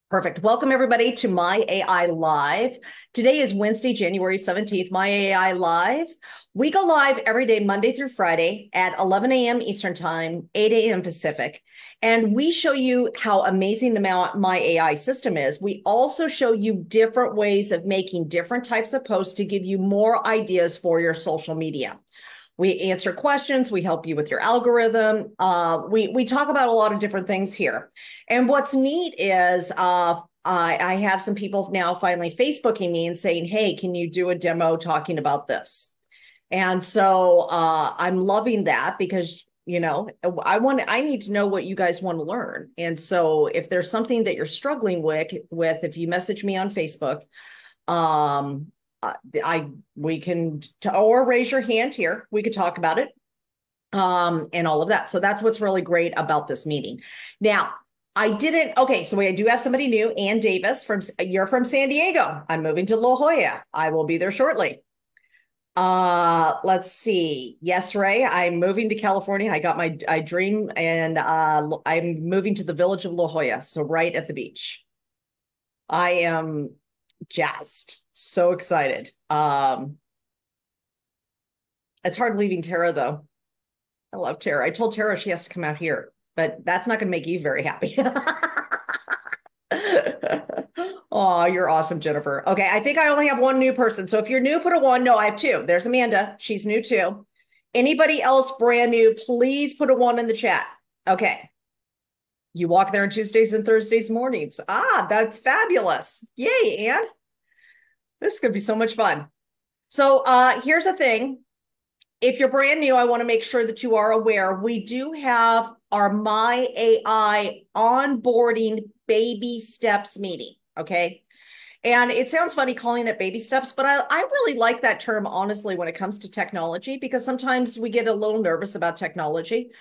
Perfect. Welcome everybody to My AI Live. Today is Wednesday, January 17th, My AI Live. We go live every day, Monday through Friday at 11 a.m. Eastern Time, 8 a.m. Pacific. And we show you how amazing the My AI system is. We also show you different ways of making different types of posts to give you more ideas for your social media. We answer questions. We help you with your algorithm. We talk about a lot of different things here. And what's neat is I have some people now finally Facebooking me and saying, hey, can you do a demo talking about this? And so I'm loving that because, you know, I need to know what you guys want to learn. And so if there's something that you're struggling with, if you message me on Facebook, we can or raise your hand here. We could talk about it and all of that. So that's what's really great about this meeting. Now, okay, so I do have somebody new, Ann Davis you're from San Diego. I'm moving to La Jolla. I will be there shortly. Let's see. Yes, Ray, I'm moving to California. I got my dream and I'm moving to the village of La Jolla, so right at the beach. I am jazzed. So excited. It's hard leaving Tara though. I love Tara. I told Tara she has to come out here, but that's not going to make you very happy. Oh, you're awesome, Jennifer. Okay, I think I only have one new person. So if you're new, put a one. No, I have two. There's Amanda. She's new too. Anybody else brand new, please put a one in the chat. Okay. You walk there on Tuesdays and Thursdays mornings. Ah, that's fabulous. Yay, Anne. This is going to be so much fun. So here's the thing. If you're brand new, I want to make sure that you are aware we do have our My AI onboarding baby steps meeting, okay? And it sounds funny calling it baby steps, but I really like that term, honestly, when it comes to technology, because sometimes we get a little nervous about technology.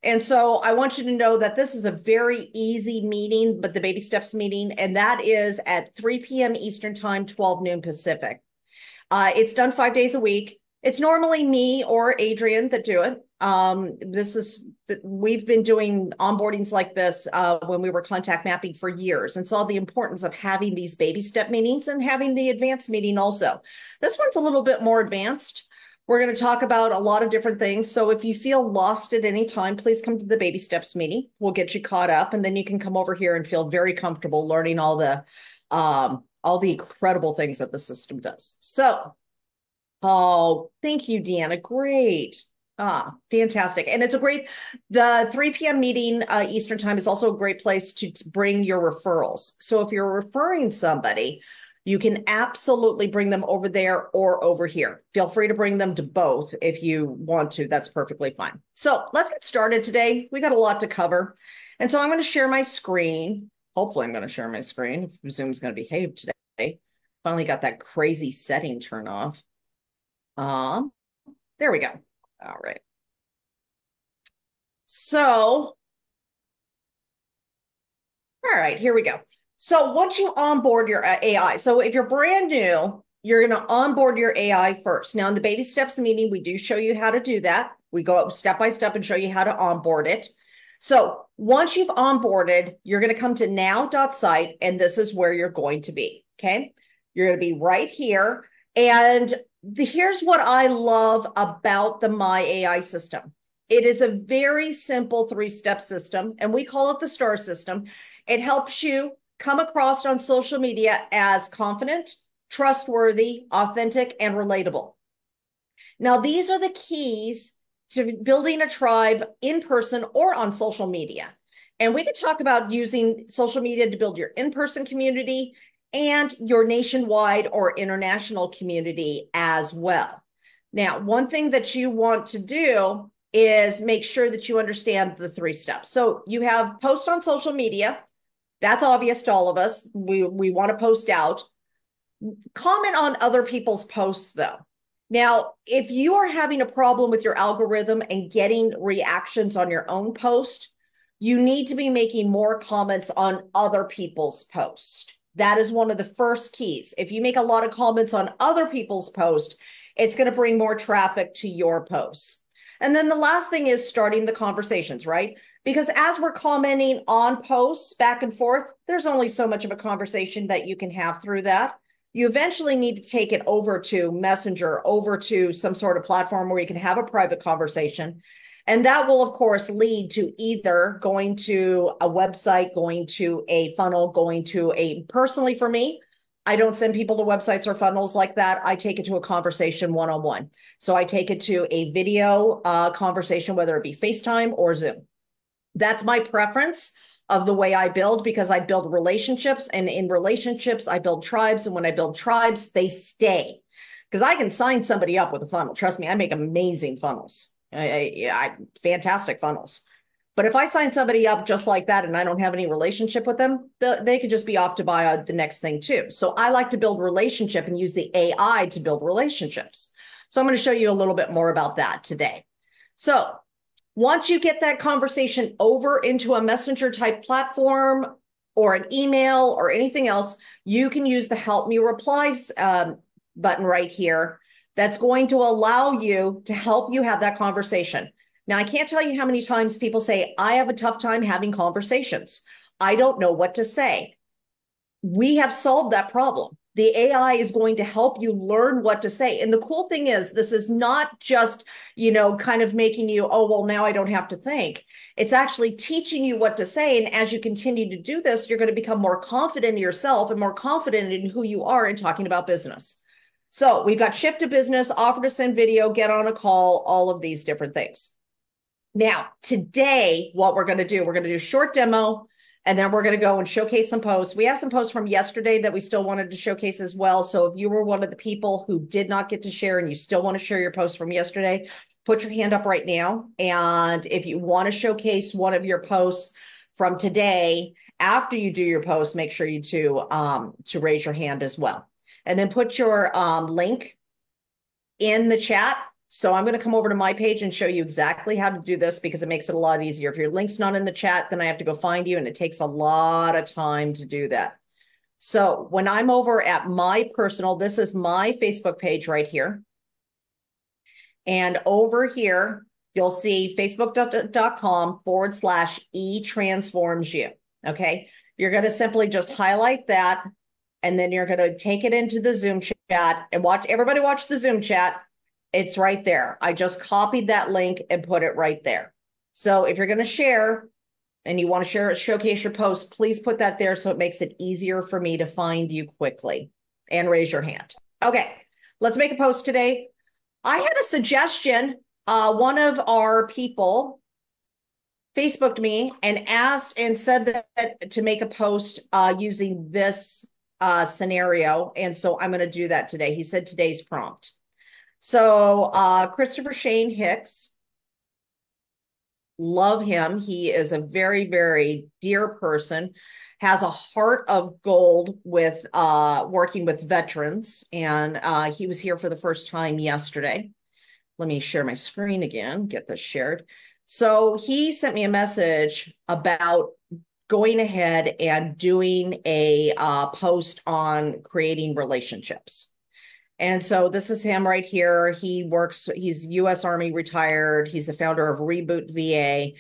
And so I want you to know that this is a very easy meeting, but the baby steps meeting, and that is at 3 p.m. Eastern Time, 12 noon Pacific. It's done 5 days a week. It's normally me or Adrian that do it. We've been doing onboardings like this when we were contact mapping for years, and saw the importance of having these baby step meetings and having the advanced meeting also. This one's a little bit more advanced. We're going to talk about a lot of different things. So if you feel lost at any time, please come to the baby steps meeting. We'll get you caught up, and then you can come over here and feel very comfortable learning all the incredible things that the system does. So, oh, thank you, Deanna. Great. Fantastic. And the 3 p.m. meeting Eastern Time is also a great place to bring your referrals. So if you're referring somebody, you can absolutely bring them over there or over here. Feel free to bring them to both if you want to. That's perfectly fine. So let's get started today. We got a lot to cover. And so I'm going to share my screen. Hopefully I'm going to share my screen if Zoom's going to behave today. Finally got that crazy setting turned off. There we go. All right. So, all right, here we go. So once you onboard your AI, so if you're brand new, you're going to onboard your AI first. Now in the baby steps meeting, we do show you how to do that. We go up step by step and show you how to onboard it. So once you've onboarded, you're going to come to now.site, and this is where you're going to be, okay? You're going to be right here. And here's what I love about the My AI system. It is a very simple 3-step system, and we call it the STAR system. It helps you come across on social media as confident, trustworthy, authentic, and relatable. Now, these are the keys to building a tribe in person or on social media. And we could talk about using social media to build your in-person community and your nationwide or international community as well. Now, one thing that you want to do is make sure that you understand the 3 steps. So you have post on social media. That's obvious to all of us. We want to post out. Comment on other people's posts, though. Now, if you are having a problem with your algorithm and getting reactions on your own post, you need to be making more comments on other people's posts. That is one of the first keys. If you make a lot of comments on other people's posts, it's going to bring more traffic to your posts. And then the last thing is starting the conversations, right? Because as we're commenting on posts back and forth, there's only so much of a conversation that you can have through that. You eventually need to take it over to Messenger, over to some sort of platform where you can have a private conversation. And that will, of course, lead to either going to a website, going to a funnel, going to a, personally for me, I don't send people to websites or funnels like that. I take it to a conversation one-on-one. So I take it to a video conversation, whether it be FaceTime or Zoom. That's my preference of the way I build, because I build relationships, and in relationships, I build tribes. And when I build tribes, they stay, because I can sign somebody up with a funnel. Trust me, I make amazing funnels. Fantastic funnels. But if I sign somebody up just like that and I don't have any relationship with them, they could just be off to buy the next thing too. So I like to build relationship and use the AI to build relationships. So I'm going to show you a little bit more about that today. So once you get that conversation over into a messenger type platform or an email or anything else, you can use the help me replies button right here. That's going to allow you to help you have that conversation. Now, I can't tell you how many times people say, I have a tough time having conversations. I don't know what to say. We have solved that problem. The AI is going to help you learn what to say. And the cool thing is, this is not just, kind of making you, oh, well, now I don't have to think. It's actually teaching you what to say. And as you continue to do this, you're going to become more confident in yourself and more confident in who you are in talking about business. So we've got shift to business, offer to send video, get on a call, all of these different things. Now, today, what we're going to do a short demo, and then we're going to go and showcase some posts. We have some posts from yesterday that we still wanted to showcase as well. So if you were one of the people who did not get to share and you still want to share your posts from yesterday, put your hand up right now. And if you want to showcase one of your posts from today, after you do your post, make sure you to raise your hand as well. And then put your link in the chat. So I'm going to come over to my page and show you exactly how to do this, because it makes it a lot easier. If your link's not in the chat, then I have to go find you, and it takes a lot of time to do that. So when I'm over at my personal, this is my Facebook page right here. And over here, you'll see facebook.com/etransformsyou. Okay. You're going to simply just highlight that. And then you're going to take it into the Zoom chat and everybody watch the Zoom chat. It's right there. I just copied that link and put it right there. So if you're going to share and you want to showcase your post, please put that there so it makes it easier for me to find you quickly, and raise your hand. Okay, let's make a post today. I had a suggestion. One of our people Facebooked me and asked and said that to make a post using this scenario. And so I'm going to do that today. He said today's prompt. So Christopher Shane Hicks, love him. He is a very, very dear person, has a heart of gold with working with veterans. And he was here for the first time yesterday. Let me share my screen again, get this shared. So he sent me a message about going ahead and doing a post on creating relationships. And so this is him right here. He's U.S. Army retired. He's the founder of Reboot VA,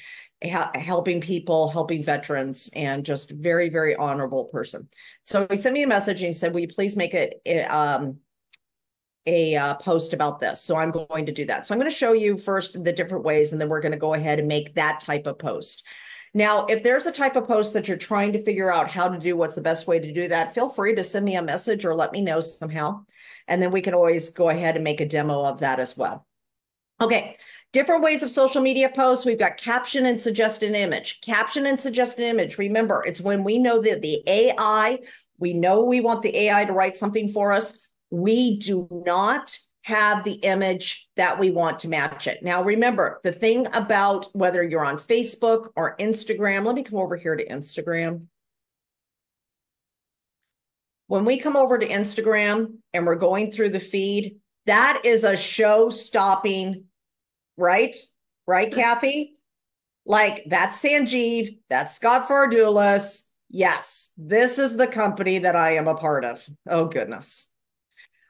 helping people, helping veterans, and just very, very honorable person. So he sent me a message and he said, will you please make a post about this? So I'm going to do that. So I'm going to show you first the different ways, and then we're going to go ahead and make that type of post. Now, if there's a type of post that you're trying to figure out how to do, what's the best way to do that, feel free to send me a message or let me know somehow. And then we can always go ahead and make a demo of that as well. Okay, different ways of social media posts. We've got caption and suggested image. Caption and suggested image. Remember, it's when we know that the AI, we know we want the AI to write something for us. We do not have the image that we want to match it. Now, remember, the thing about whether you're on Facebook or Instagram, let me come over here to Instagram. When we come over to Instagram and we're going through the feed, that is a show-stopping, right? Right, Kathy? Like, that's Sanjeev, that's Scott Fardulas. Yes, this is the company that I am a part of. Oh, goodness.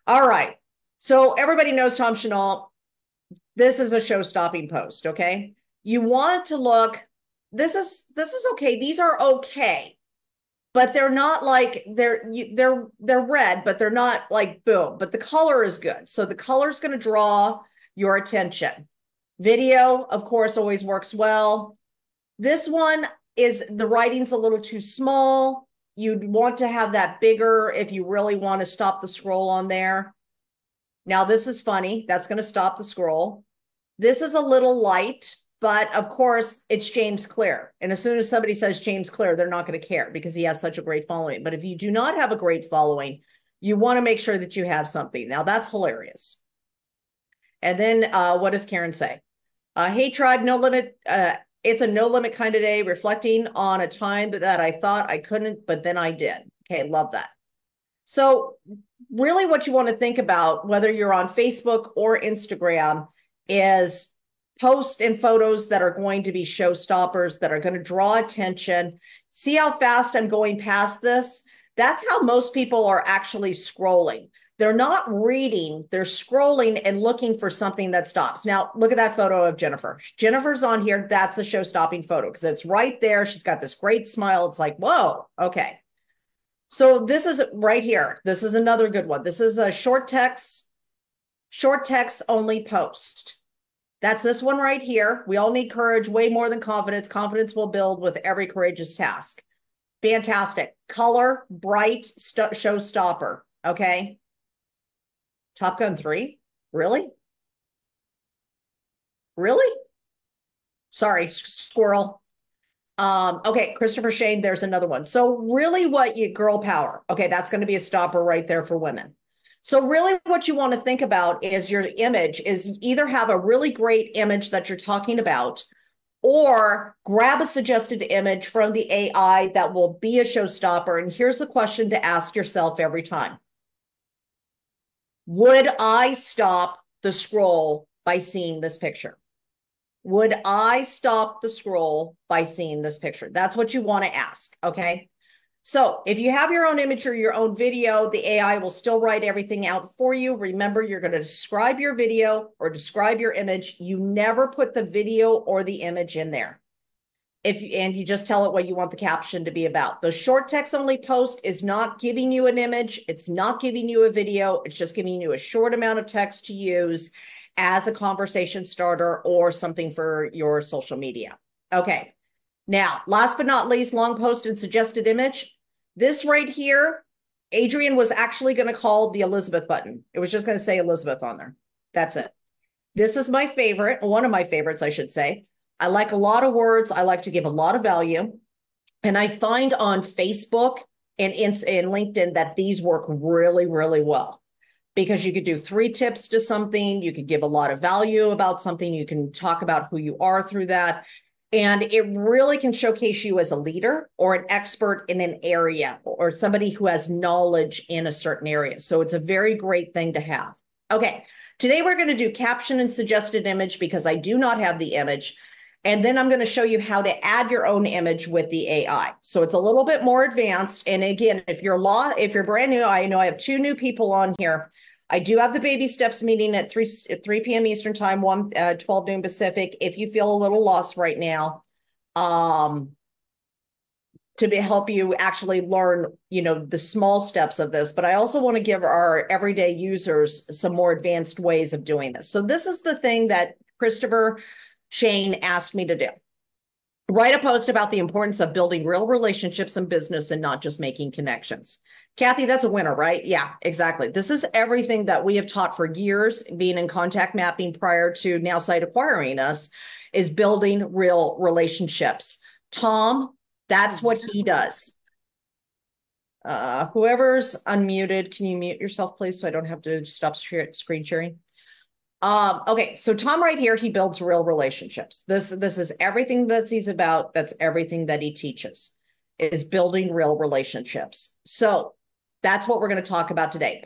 All right. So everybody knows Tom Chenault. This is a show-stopping post, okay? You want to look this is okay. These are okay, but they're not like they're red, but they're not like boom. But the color is good, so the color is going to draw your attention. Video, of course, always works well. This one is the writing's a little too small. You'd want to have that bigger if you really want to stop the scroll on there. Now, this is funny. That's going to stop the scroll. This is a little light, but of course, it's James Clear. And as soon as somebody says James Clear, they're not going to care because he has such a great following. But if you do not have a great following, you want to make sure that you have something. Now, that's hilarious. And then what does Karen say? Hey, tribe, no limit. It's a no limit kind of day, reflecting on a time that I thought I couldn't, but then I did. Okay, love that. So really what you want to think about, whether you're on Facebook or Instagram, is posts and photos that are going to be showstoppers, that are going to draw attention. See how fast I'm going past this? That's how most people are actually scrolling. They're not reading, they're scrolling and looking for something that stops. Now, look at that photo of Jennifer. Jennifer's on here. That's a show-stopping photo because it's right there. She's got this great smile. It's like, whoa, okay. So this is right here. This is another good one. This is a short text only post. That's this one right here. We all need courage, way more than confidence. Confidence will build with every courageous task. Fantastic. Color, bright, showstopper. Okay. Top Gun 3? Really? Really? Sorry, squirrel. Okay, Christopher Shane, there's another one. So really what you, girl power. Okay, that's going to be a stopper right there for women. So really what you want to think about is your image is either have a really great image that you're talking about, or grab a suggested image from the AI that will be a showstopper. And here's the question to ask yourself every time. Would I stop the scroll by seeing this picture? Would I stop the scroll by seeing this picture? That's what you want to ask, okay? So if you have your own image or your own video, the AI will still write everything out for you. Remember, you're going to describe your video or describe your image. You never put the video or the image in there. And you just tell it what you want the caption to be about. The short text only post is not giving you an image. It's not giving you a video. It's just giving you a short amount of text to use as a conversation starter or something for your social media. Okay. Now, last but not least, long post and suggested image. This right here, Adrian was actually going to call the Elizabeth button. It was just going to say Elizabeth on there. That's it. This is my favorite, one of my favorites, I should say. I like a lot of words. I like to give a lot of value. And I find on Facebook and LinkedIn that these work really, really well, because you could do 3 tips to something. You could give a lot of value about something. You can talk about who you are through that. And it really can showcase you as a leader or an expert in an area or somebody who has knowledge in a certain area. So it's a very great thing to have. Okay, today we're going to do caption and suggested image because I do not have the image. And then I'm going to show you how to add your own image with the AI. So it's a little bit more advanced. And again, if you're brand new, I know I have 2 new people on here. I do have the baby steps meeting at 3 p.m. Eastern time, 12 noon Pacific. If you feel a little lost right now, to help you actually learn, the small steps of this. But I also want to give our everyday users some more advanced ways of doing this. So this is the thing that Christopher Shane asked me to do. Write a post about the importance of building real relationships in business and not just making connections. Kathy, that's a winner, right? Yeah, exactly. This is everything that we have taught for years, being in contact mapping prior to Nowsite acquiring us, is building real relationships. Tom, that's what he does. Whoever's unmuted, can you mute yourself, please, so I don't have to stop screen sharing? Okay, so Tom right here, he builds real relationships. This is everything that he's about. That's everything that he teaches, is building real relationships. So that's what we're going to talk about today.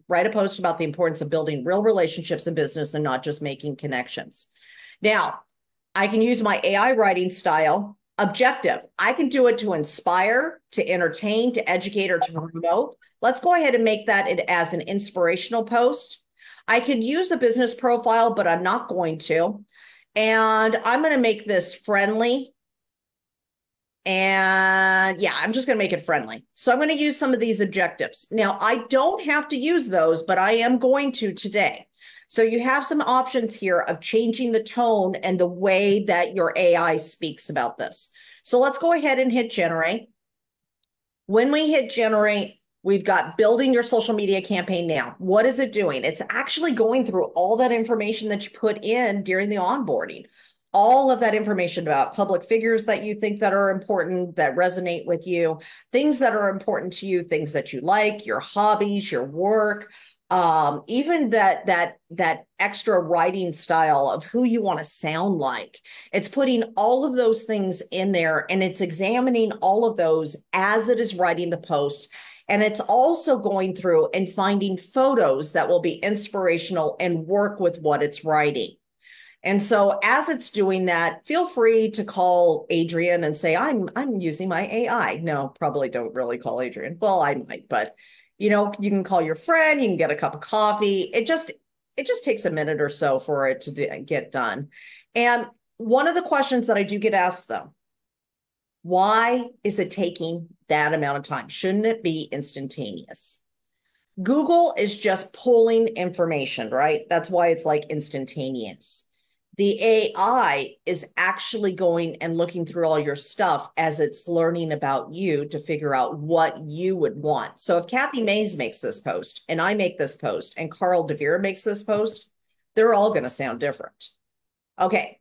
Write a post about the importance of building real relationships in business and not just making connections. Now, I can use my AI writing style. Objective. I can do it to inspire, to entertain, to educate, or to promote. Let's go ahead and make that as an inspirational post. I could use a business profile, but I'm not going to. And I'm going to make this friendly. And yeah, I'm just going to make it friendly. So I'm going to use some of these objectives. Now, I don't have to use those, but I am going to today. So you have some options here of changing the tone and the way that your AI speaks about this. So let's go ahead and hit generate. When we hit generate, we've got building your social media campaign now. What is it doing? It's actually going through all that information that you put in during the onboarding. All of that information about public figures that you think that are important, that resonate with you, things that are important to you, things that you like, your hobbies, your work, even that extra writing style of who you want to sound like. It's putting all of those things in there, and it's examining all of those as it is writing the post. And it's also going through and finding photos that will be inspirational and work with what it's writing. And so as it's doing that, feel free to call Adrian and say, I'm using my AI. No, probably don't really call Adrian. Well, I might, but you can call your friend, you can get a cup of coffee. It just takes a minute or so for it to get done. And one of the questions that I do get asked though, why is it taking that amount of time? Shouldn't it be instantaneous? Google is just pulling information, right? That's why it's like instantaneous. The AI is actually going and looking through all your stuff as it's learning about you to figure out what you would want. So if Kathy Mays makes this post and I make this post and Carl DeVere makes this post, they're all going to sound different. Okay.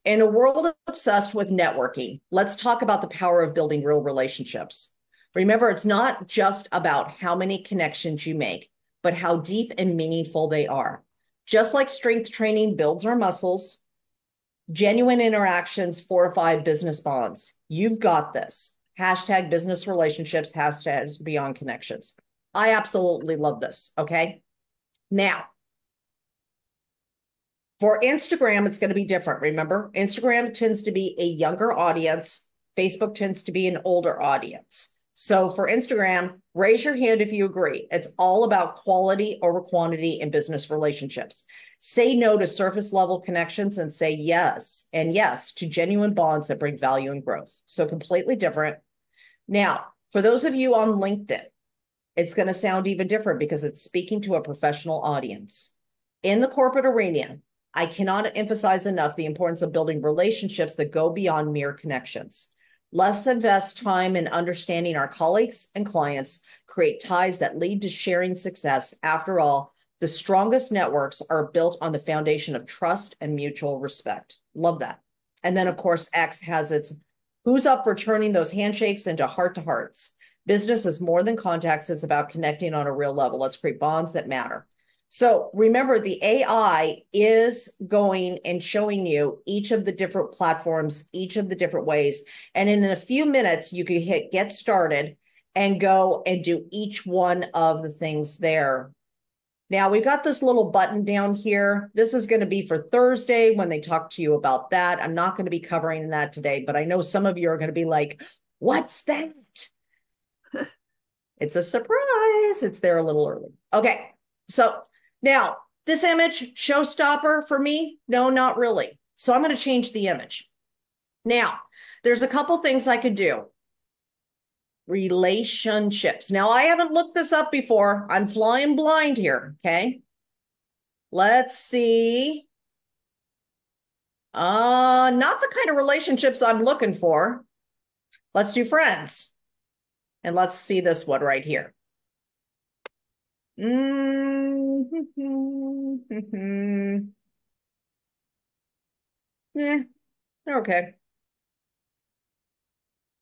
In a world obsessed with networking, let's talk about the power of building real relationships. Remember, it's not just about how many connections you make, but how deep and meaningful they are. Just like strength training builds our muscles, genuine interactions fortify business bonds. You've got this. Hashtag business relationships, hashtags beyond connections. I absolutely love this. Okay. Now, for Instagram, it's going to be different. Remember, Instagram tends to be a younger audience. Facebook tends to be an older audience. So for Instagram, raise your hand if you agree. It's all about quality over quantity in business relationships. Say no to surface level connections and say yes and yes to genuine bonds that bring value and growth. So completely different. Now, for those of you on LinkedIn, it's going to sound even different because it's speaking to a professional audience. In the corporate arena, I cannot emphasize enough the importance of building relationships that go beyond mere connections. Let's invest time in understanding our colleagues and clients, create ties that lead to sharing success. After all, the strongest networks are built on the foundation of trust and mutual respect. Love that. And then, of course, X has its who's up for turning those handshakes into heart-to-hearts. Business is more than contacts. It's about connecting on a real level. Let's create bonds that matter. So remember, the AI is going and showing you each of the different platforms, each of the different ways. And in a few minutes, you can hit get started and go and do each one of the things there. Now we've got this little button down here. This is going to be for Thursday when they talk to you about that. I'm not going to be covering that today, but I know some of you are going to be like, what's that? It's a surprise. It's there a little early. Okay. So now, this image, showstopper for me? No, not really. So I'm going to change the image. Now, there's a couple things I could do. Relationships. Now, I haven't looked this up before. I'm flying blind here, okay? Let's see. Not the kind of relationships I'm looking for. Let's do friends. And let's see this one right here. Yeah, okay.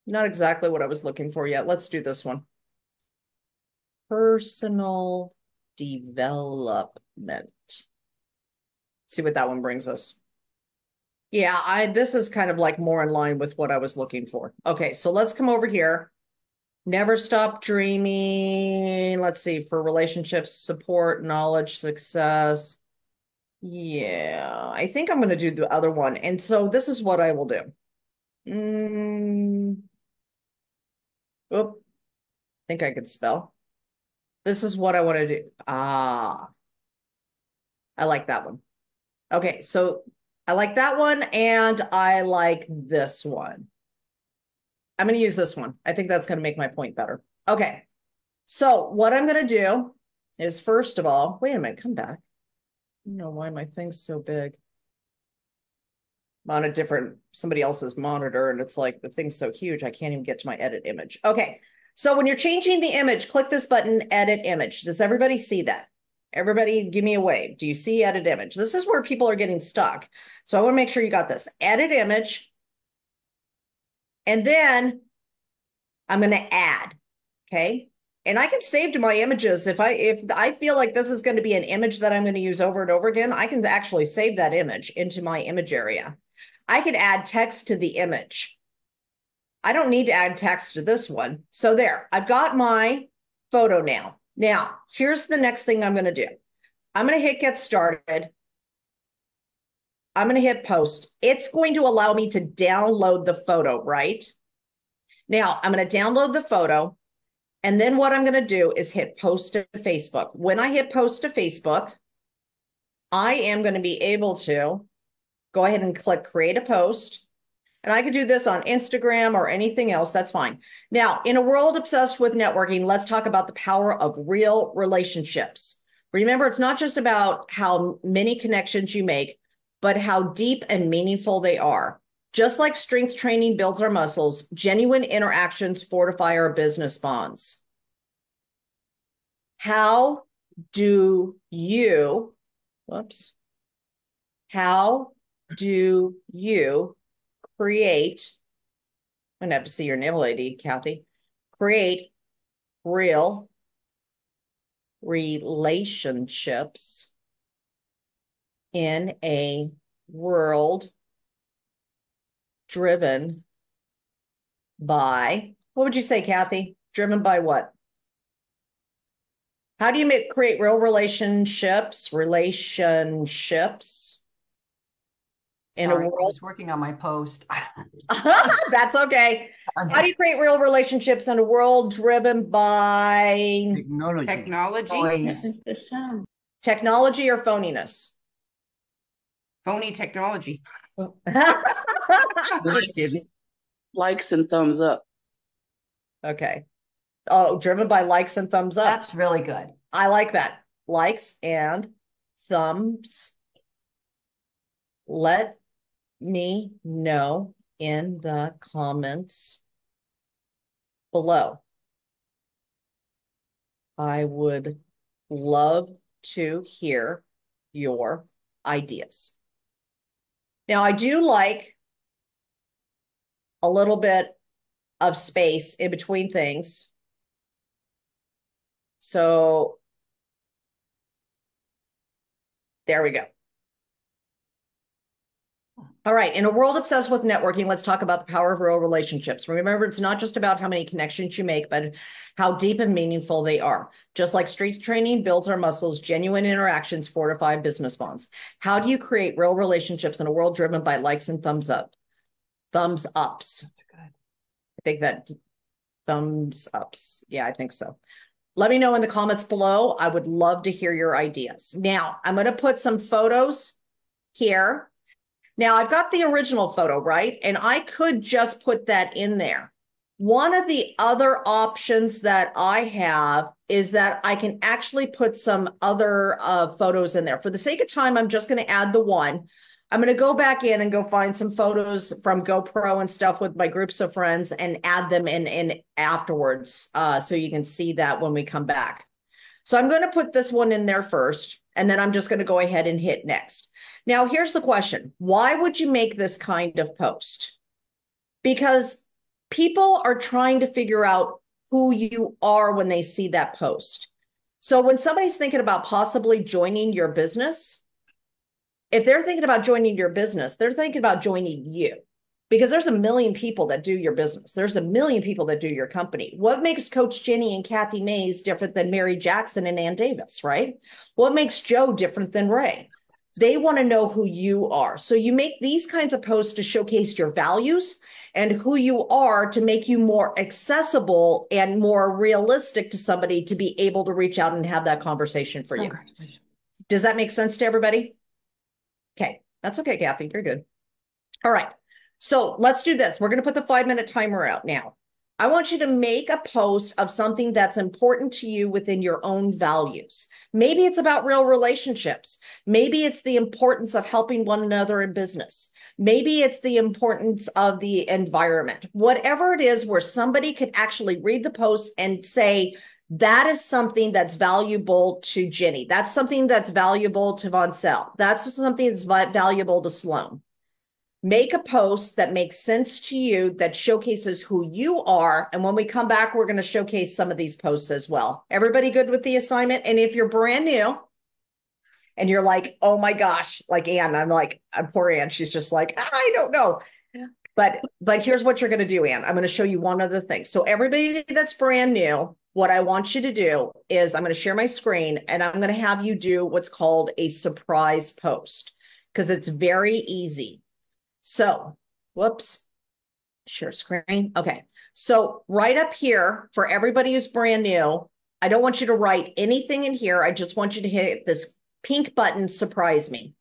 Not exactly what I was looking for yet. Let's do this one. Personal development. See what that one brings us. Yeah, this is kind of like more in line with what I was looking for. Okay, so let's come over here. Never stop dreaming. Let's see, for relationships, support, knowledge, success. Yeah, I think I'm going to do the other one. And so this is what I will do. I think I could spell. This is what I want to do. I like that one. Okay, so I like that one and I like this one. I'm going to use this one. I think that's going to make my point better. Okay. So what I'm going to do is, first of all, wait a minute, come back. I don't know why my thing's so big. I'm on a different, somebody else's monitor, and it's like the thing's so huge, I can't even get to my edit image. Okay. So when you're changing the image, click this button, edit image. Does everybody see that? Everybody give me a wave. Do you see edit image? This is where people are getting stuck. So I want to make sure you got this. Edit image. And then I'm going to add. Okay. And I can save to my images. If I feel like this is going to be an image that I'm going to use over and over again, I can actually save that image into my image area. I could add text to the image. I don't need to add text to this one. So there, I've got my photo now. Now, here's the next thing I'm going to do. I'm going to hit get started. I'm going to hit post. It's going to allow me to download the photo, right? Now, I'm going to download the photo. And then what I'm going to do is hit post to Facebook. When I hit post to Facebook, I am going to be able to go ahead and click create a post. And I could do this on Instagram or anything else. That's fine. Now, in a world obsessed with networking, let's talk about the power of real relationships. Remember, it's not just about how many connections you make, but how deep and meaningful they are. Just like strength training builds our muscles, genuine interactions fortify our business bonds. How do you, how do you create, I'm gonna have to see your nail ID, Kathy, create real relationships in a world driven by, what would you say, Kathy? Driven by what? How do you create real relationships? In a Sorry, world. I was working on my post. That's okay. How do you create real relationships in a world driven by Technology. technology or phoniness? Phony technology. Likes and thumbs up. Okay. Oh, driven by likes and thumbs up. That's really good. I like that. Likes and thumbs. Let me know in the comments below. I would love to hear your ideas. Now, I do like a little bit of space in between things. So there we go. All right. In a world obsessed with networking, let's talk about the power of real relationships. Remember, it's not just about how many connections you make, but how deep and meaningful they are. Just like strength training builds our muscles, genuine interactions fortify business bonds. How do you create real relationships in a world driven by likes and thumbs up? Thumbs ups. That's good. I think that thumbs ups. Yeah, I think so. Let me know in the comments below. I would love to hear your ideas. Now, I'm going to put some photos here. Now, I've got the original photo, right? And I could just put that in there. One of the other options that I have is that I can actually put some other photos in there. For the sake of time, I'm just going to add the one. I'm going to go back in and go find some photos from GoPro and stuff with my groups of friends and add them in afterwards so you can see that when we come back. So I'm going to put this one in there first, and then I'm just going to go ahead and hit next. Now, here's the question. Why would you make this kind of post? Because people are trying to figure out who you are when they see that post. So when somebody's thinking about possibly joining your business, if they're thinking about joining your business, they're thinking about joining you. Because there's a million people that do your business. There's a million people that do your company. What makes Coach Jenny and Kathy Mays different than Mary Jackson and Ann Davis, right? What makes Joe different than Ray? They want to know who you are. So you make these kinds of posts to showcase your values and who you are to make you more accessible and more realistic to somebody to be able to reach out and have that conversation for you. Does that make sense to everybody? Okay, that's okay, Kathy. You're good. All right. So let's do this. We're going to put the 5-minute timer out now. I want you to make a post of something that's important to you within your own values. Maybe it's about real relationships. Maybe it's the importance of helping one another in business. Maybe it's the importance of the environment. Whatever it is where somebody could actually read the post and say, that is something that's valuable to Jenny. That's something that's valuable to Voncel. That's something that's valuable to Sloan. Make a post that makes sense to you, that showcases who you are. And when we come back, we're going to showcase some of these posts as well. Everybody good with the assignment? And if you're brand new and you're like, oh my gosh, like Ann, I'm poor Ann. She's just like, I don't know. But here's what you're going to do, Ann. I'm going to show you one other thing. So everybody that's brand new, what I want you to do is I'm going to share my screen and I'm going to have you do what's called a surprise post because it's very easy. So, whoops, share screen. Okay. So right up here for everybody who's brand new, I don't want you to write anything in here. I just want you to hit this pink button, surprise me.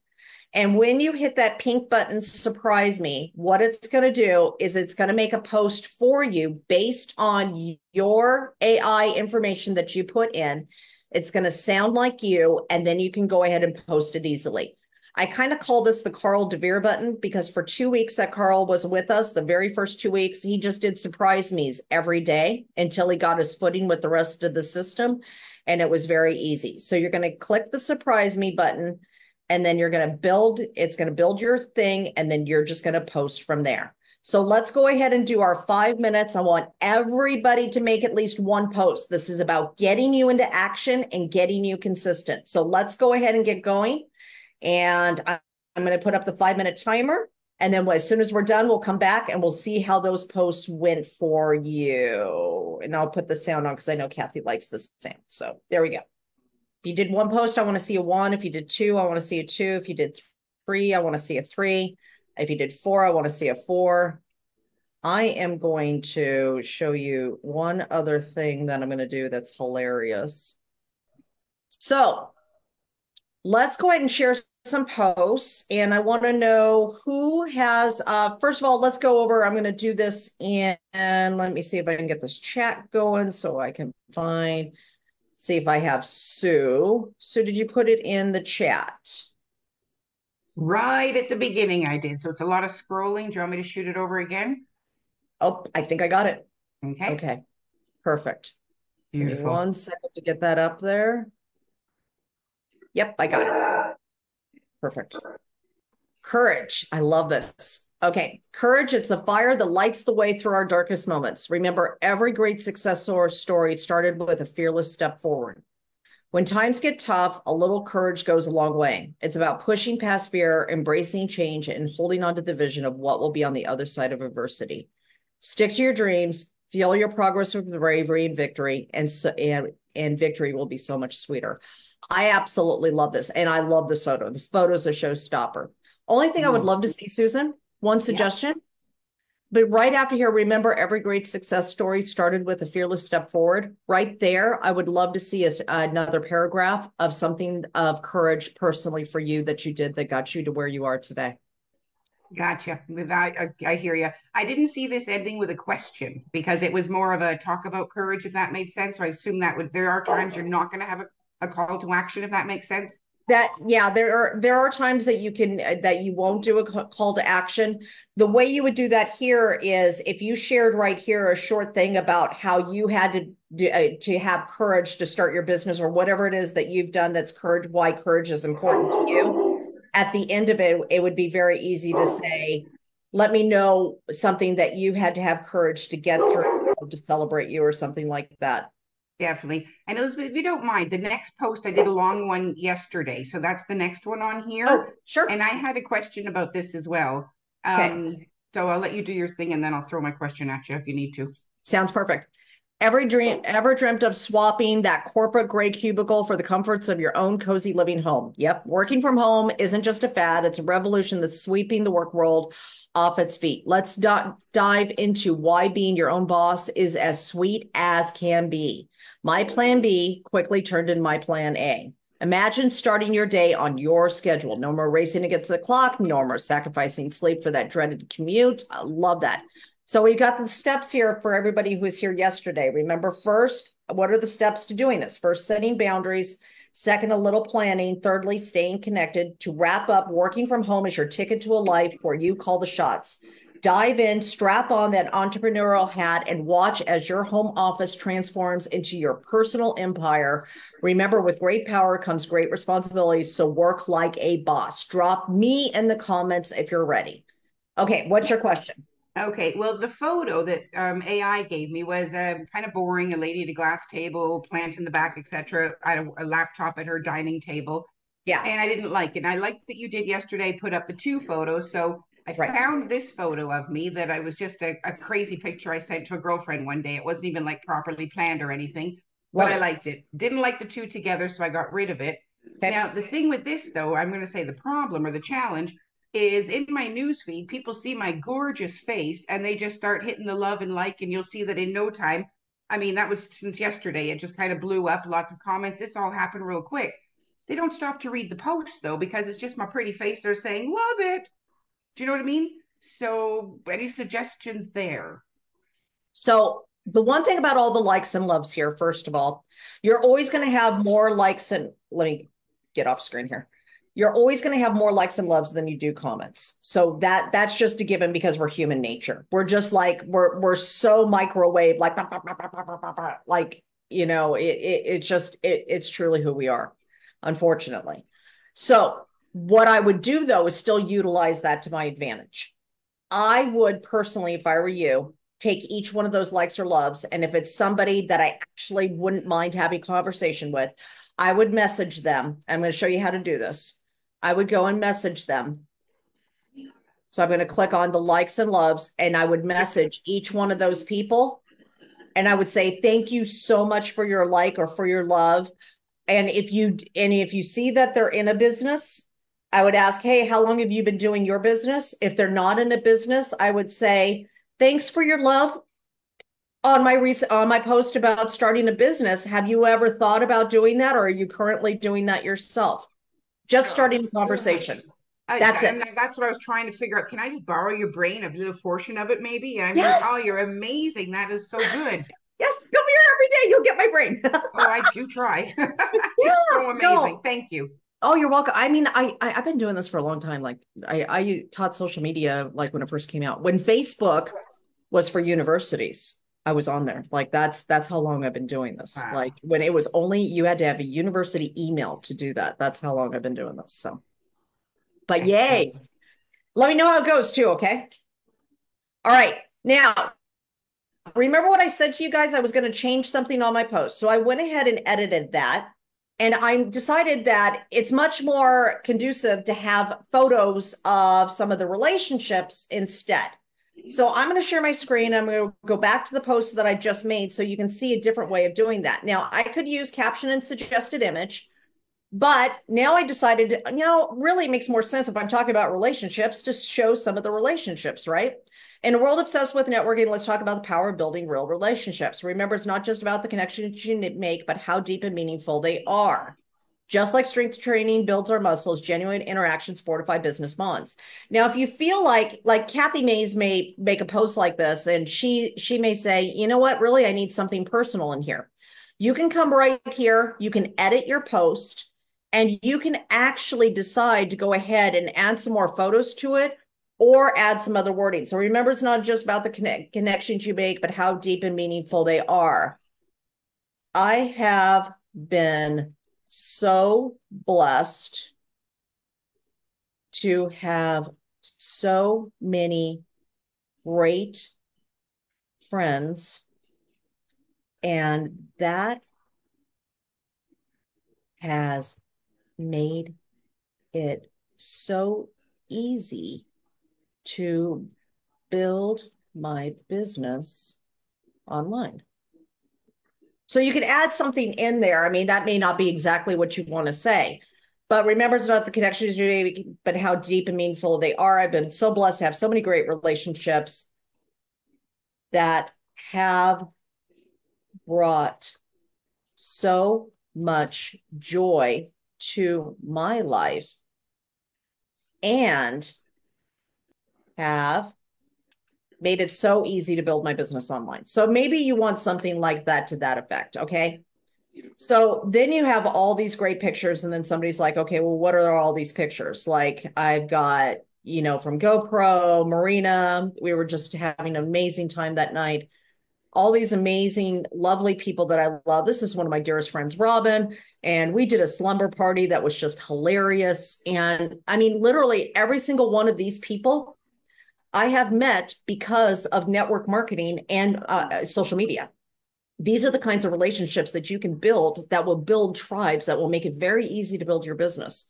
And when you hit that pink button, surprise me, what it's going to do is it's going to make a post for you based on your AI information that you put in. It's going to sound like you, and then you can go ahead and post it easily. I kind of call this the Carl DeVere button because for 2 weeks that Carl was with us, the very first 2 weeks, he just did surprise me's every day until he got his footing with the rest of the system. And it was very easy. So you're going to click the surprise me button and then you're going to build, it's going to build your thing. And then you're just going to post from there. So let's go ahead and do our 5 minutes. I want everybody to make at least one post. This is about getting you into action and getting you consistent. So let's go ahead and get going. And I'm going to put up the 5-minute timer. And then as soon as we're done, we'll come back and we'll see how those posts went for you. And I'll put the sound on because I know Kathy likes the sound. So there we go. If you did one post, I want to see a 1. If you did 2, I want to see a 2. If you did 3, I want to see a 3. If you did 4, I want to see a 4. I am going to show you one other thing that I'm going to do that's hilarious. So let's go ahead and share some posts. And I want to know who has, first of all, let's go over, I'm going to do this and let me see if I can get this chat going so I can see if I have Sue. Sue, did you put it in the chat? Right at the beginning I did. So it's a lot of scrolling. Do you want me to shoot it over again? Oh, I think I got it. Okay. Okay, perfect. Beautiful. Give me 1 second to get that up there. Yep, I got it. Perfect. Courage. I love this. Okay. Courage. It's the fire that lights the way through our darkest moments. Remember, every great success story started with a fearless step forward. When times get tough, a little courage goes a long way. It's about pushing past fear, embracing change, and holding on to the vision of what will be on the other side of adversity. Stick to your dreams, fuel your progress with bravery and victory, and victory will be so much sweeter. I absolutely love this. And I love this photo. The photo's a showstopper. Only thing I would love to see, Susan, one suggestion. But right after here, remember every great success story started with a fearless step forward. Right there, I would love to see another paragraph of something of courage personally for you that you did that got you to where you are today. Gotcha. I hear you. I didn't see this ending with a question because it was more of a talk about courage, if that made sense. So I assume there are times you're not going to have a call to action, if that makes sense. There are times that you won't do a call to action. The way you would do that here is if you shared right here a short thing about how you had to have courage to start your business or whatever it is that you've done that's courage, why courage is important to you. At the end of it, it would be very easy to say, let me know something that you had to have courage to get through to celebrate you or something like that. Definitely. And Elizabeth, if you don't mind, the next post, I did a long one yesterday. So that's the next one on here. Oh, sure. And I had a question about this as well. Okay. So I'll let you do your thing and then I'll throw my question at you if you need to. Sounds perfect. Ever dreamt of swapping that corporate gray cubicle for the comforts of your own cozy living home? Yep. Working from home isn't just a fad. It's a revolution that's sweeping the work world off its feet. Let's dive into why being your own boss is as sweet as can be. My plan B quickly turned into my plan A. Imagine starting your day on your schedule. No more racing against the clock, no more sacrificing sleep for that dreaded commute. I love that. So we got the steps here for everybody who was here yesterday. Remember, first, what are the steps to doing this? First, setting boundaries. Second, a little planning. Thirdly, staying connected. To wrap up, working from home is your ticket to a life where you call the shots. Dive in, strap on that entrepreneurial hat, and watch as your home office transforms into your personal empire. Remember, with great power comes great responsibilities, so work like a boss. Drop me in the comments if you're ready. Okay, what's your question? Okay, well, the photo that AI gave me was kind of boring. A lady at a glass table, plant in the back, etc. I had a laptop at her dining table, Yeah, and I didn't like it. And I liked that you did yesterday, put up the two photos. So I right. found this photo of me that I was just a crazy picture I sent to a girlfriend one day. It wasn't even like properly planned or anything, but Love I it. liked it. Didn't like the two together, so I got rid of it. Okay. Now, the thing with this, though, I'm going to say the problem or the challenge is in my news feed, people see my gorgeous face and they just start hitting the love and like, and you'll see that in no time. I mean, that was since yesterday. It just kind of blew up, lots of comments. This all happened real quick. They don't stop to read the posts though, because it's just my pretty face. They're saying, love it. Do you know what I mean? So, any suggestions there? So the one thing about all the likes and loves here, first of all, you're always going to have more likes and let me get off screen here. You're always going to have more likes and loves than you do comments. So that's just a given because we're human nature. We're just like we're so microwave like it's truly who we are, unfortunately. So what I would do though is still utilize that to my advantage. I would personally, if I were you, take each one of those likes or loves. And if it's somebody that I actually wouldn't mind having a conversation with, I would message them. I'm going to show you how to do this. I would go and message them. So I'm going to click on the likes and loves, and I would message each one of those people. And I would say, thank you so much for your like or for your love. And if you see that they're in a business, I would ask, hey, how long have you been doing your business? If they're not in a business, I would say, thanks for your love on my post about starting a business. Have you ever thought about doing that, or are you currently doing that yourself? Just Oh, starting a so much. conversation. That's it. And that's what I was trying to figure out. Can I just borrow your brain, a little portion of it, maybe? I mean, oh, Yes. you're amazing. That is so good. Yes. Come here every day. You'll get my brain. Oh, I do try. Yeah. It's so amazing. No. Thank you. Oh, you're welcome. I mean, I've been doing this for a long time. Like I taught social media like when it first came out. When Facebook was for universities, I was on there. Like that's how long I've been doing this. Wow. Like when it was only you had to have a university email to do that. That's how long I've been doing this. So, but Excellent. yay. Let me know how it goes too, okay? All right. Now, remember what I said to you guys? I was going to change something on my post. So I went ahead and edited that. And I decided that it's much more conducive to have photos of some of the relationships instead. So I'm going to share my screen. I'm going to go back to the post that I just made so you can see a different way of doing that. Now, I could use caption and suggested image, but now I decided, really it makes more sense if I'm talking about relationships to show some of the relationships, right? In a world obsessed with networking, let's talk about the power of building real relationships. Remember, it's not just about the connections you make, but how deep and meaningful they are. Just like strength training builds our muscles, genuine interactions fortify business bonds. Now, if you feel like Kathy Mays may make a post like this, and she may say, you know what, really, I need something personal in here. You can come right here. You can edit your post, and you can actually decide to go ahead and add some more photos to it or add some other wording. So remember, it's not just about the connections you make, but how deep and meaningful they are. I have been so blessed to have so many great friends, and that has made it so easy to build my business online. So you can add something in there. I mean, that may not be exactly what you want to say, but remember, it's not the connections you make, but how deep and meaningful they are. I've been so blessed to have so many great relationships that have brought so much joy to my life and have made it so easy to build my business online. So maybe you want something like that to that effect. Okay. So then you have all these great pictures, and then somebody's like, okay, well, what are all these pictures? Like I've got, from GoPro, Marina, we were just having an amazing time that night. All these amazing, lovely people that I love. This is one of my dearest friends, Robin, and we did a slumber party that was just hilarious. And I mean, literally every single one of these people I have met because of network marketing and social media. These are the kinds of relationships that you can build that will build tribes that will make it very easy to build your business.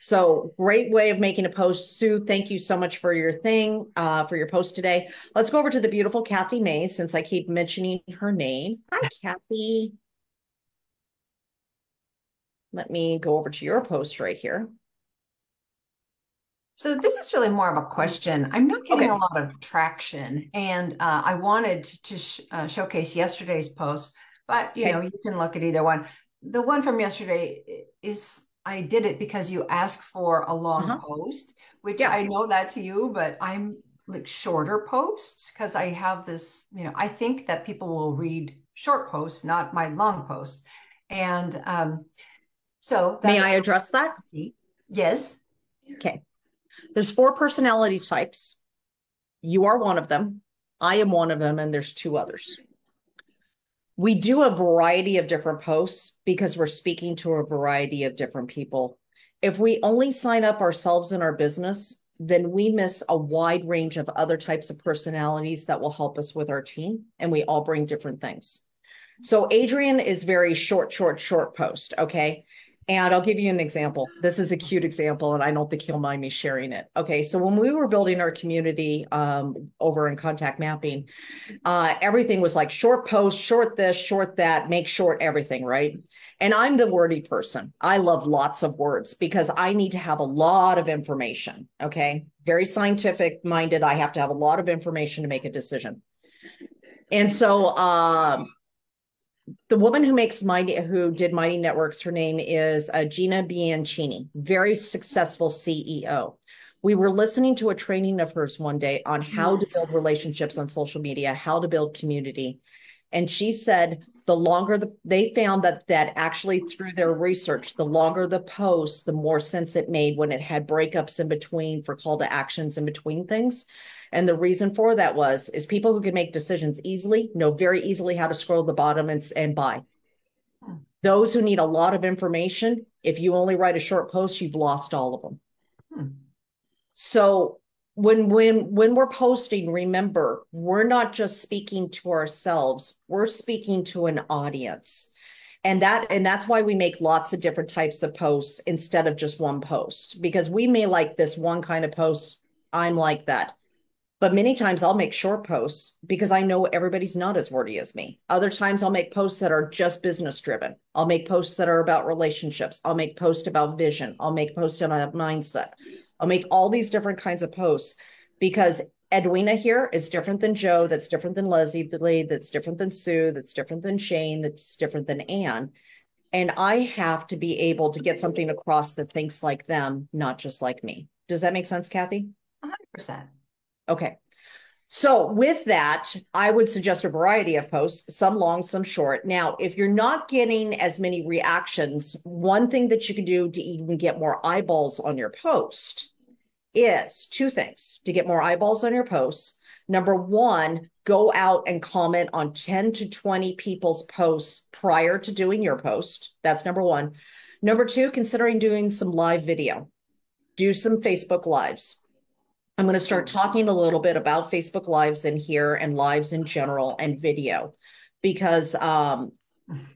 So great way of making a post. Sue, thank you so much for your for your post today. Let's go over to the beautiful Kathy Mays, since I keep mentioning her name. Hi, Kathy. Let me go over to your post right here. So this is really more of a question. I'm not getting a lot of traction, and I wanted to showcase yesterday's post, but you can look at either one. The one from yesterday is, I did it because you asked for a long post, which I know that's you, but I'm like shorter posts because I have this, I think that people will read short posts, not my long posts. And so that's— May I address that? Yes. Okay. There's 4 personality types. You are one of them. I am one of them, and there's 2 others. We do a variety of different posts because we're speaking to a variety of different people. If we only sign up ourselves in our business, then we miss a wide range of other types of personalities that will help us with our team, and we all bring different things. So Adrian is very short post, okay? And I'll give you an example. This is a cute example, and I don't think he'll mind me sharing it. Okay, so when we were building our community over in Contact Mapping, everything was like short post, short this, short that, make short everything, right? And I'm the wordy person. I love lots of words because I need to have a lot of information, okay? Very scientific minded. I have to have a lot of information to make a decision. And so the woman who did Mighty Networks, her name is Gina Bianchini, very successful CEO. We were listening to a training of hers one day on how to build relationships on social media, how to build community. And she said, they found that actually through their research, the longer the post, the more sense it made when it had breakups in between for call to actions in between things. And the reason for that is people who can make decisions easily know very easily how to scroll the bottom and buy. Those who need a lot of information, if you only write a short post, you've lost all of them. So when we're posting, remember, we're not just speaking to ourselves, we're speaking to an audience. And that's why we make lots of different types of posts instead of just one post, because we may like this one kind of post. I'm like that. But many times I'll make short posts because I know everybody's not as wordy as me. Other times I'll make posts that are just business driven. I'll make posts that are about relationships. I'll make posts about vision. I'll make posts about mindset. I'll make all these different kinds of posts because Edwina here is different than Joe. That's different than Leslie. That's different than Sue. That's different than Shane. That's different than Anne. And I have to be able to get something across that thinks like them, not just like me. Does that make sense, Kathy? 100%. Okay. So with that, I would suggest a variety of posts, some long, some short. Now, if you're not getting as many reactions, one thing that you can do to even get more eyeballs on your post is 2 things to get more eyeballs on your posts. Number 1, go out and comment on 10 to 20 people's posts prior to doing your post. That's number 1. Number 2, considering doing some live video. Do some Facebook Lives. I'm going to start talking a little bit about Facebook Lives in here and lives in general and video, because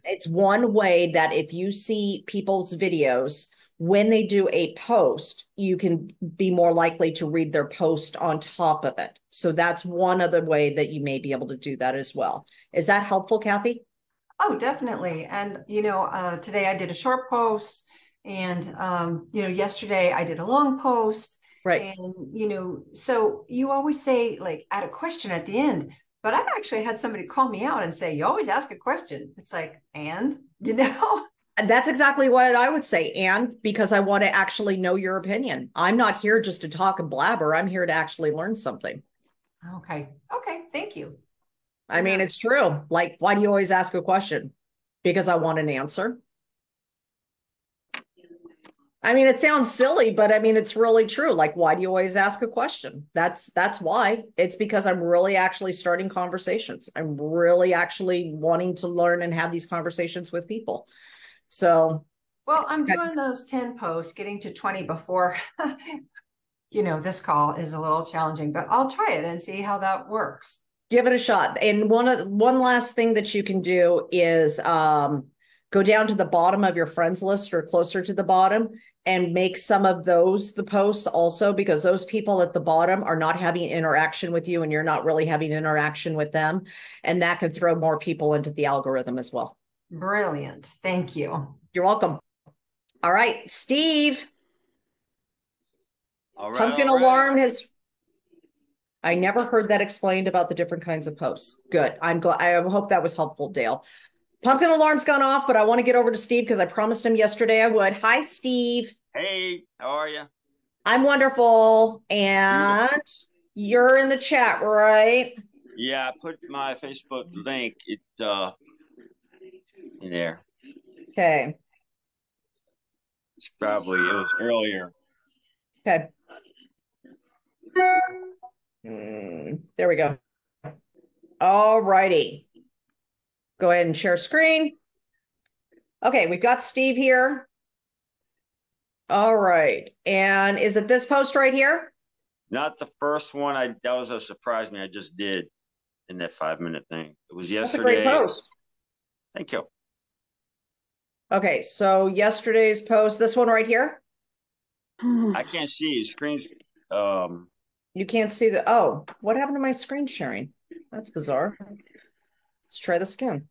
it's one way that if you see people's videos, when they do a post, you can be more likely to read their post on top of it. So that's one other way that you may be able to do that as well. Is that helpful, Kathy? Oh, definitely. And, today I did a short post, and, yesterday I did a long post. Right. And, so you always say, like, add a question at the end, but I've actually had somebody call me out and say, you always ask a question. It's like, and, That's exactly what I would say. And because I want to actually know your opinion. I'm not here just to talk and blabber. I'm here to actually learn something. Okay. Okay. Thank you. I mean, it's true. Like, why do you always ask a question? Because I want an answer. I mean, it sounds silly, but I mean, it's really true. Like, why do you always ask a question? That's why. It's because I'm really actually starting conversations. I'm really actually wanting to learn and have these conversations with people. So, well, I'm doing those 10 posts, getting to 20 before, this call is a little challenging, but I'll try it and see how that works. give it a shot. And one last thing that you can do is go down to the bottom of your friends list or closer to the bottom and make some of those the posts also, because those people at the bottom are not having interaction with you and you're not really having interaction with them. And that can throw more people into the algorithm as well. Brilliant. Thank you. You're welcome. All right, Steve. All right. Pumpkin Alarm has. I never heard that explained about the different kinds of posts. Good. I'm glad. I hope that was helpful, Dale. Pumpkin alarm's gone off, but I want to get over to Steve because I promised him yesterday I would. Hi, Steve. Hey, how are you? I'm wonderful. And you're in the chat, right? Yeah, I put my Facebook link in there. Okay. It was earlier. Okay. There we go. All righty. Go ahead and share screen. Okay, we've got Steve here. All right. And is it this post right here? Not the first one. That was a surprise me. I just did in that 5-minute thing. It was yesterday. That's a great post. Thank you. Okay, so yesterday's post, this one right here? I can't see screens. You can't see what happened to my screen sharing? That's bizarre. Let's try this again.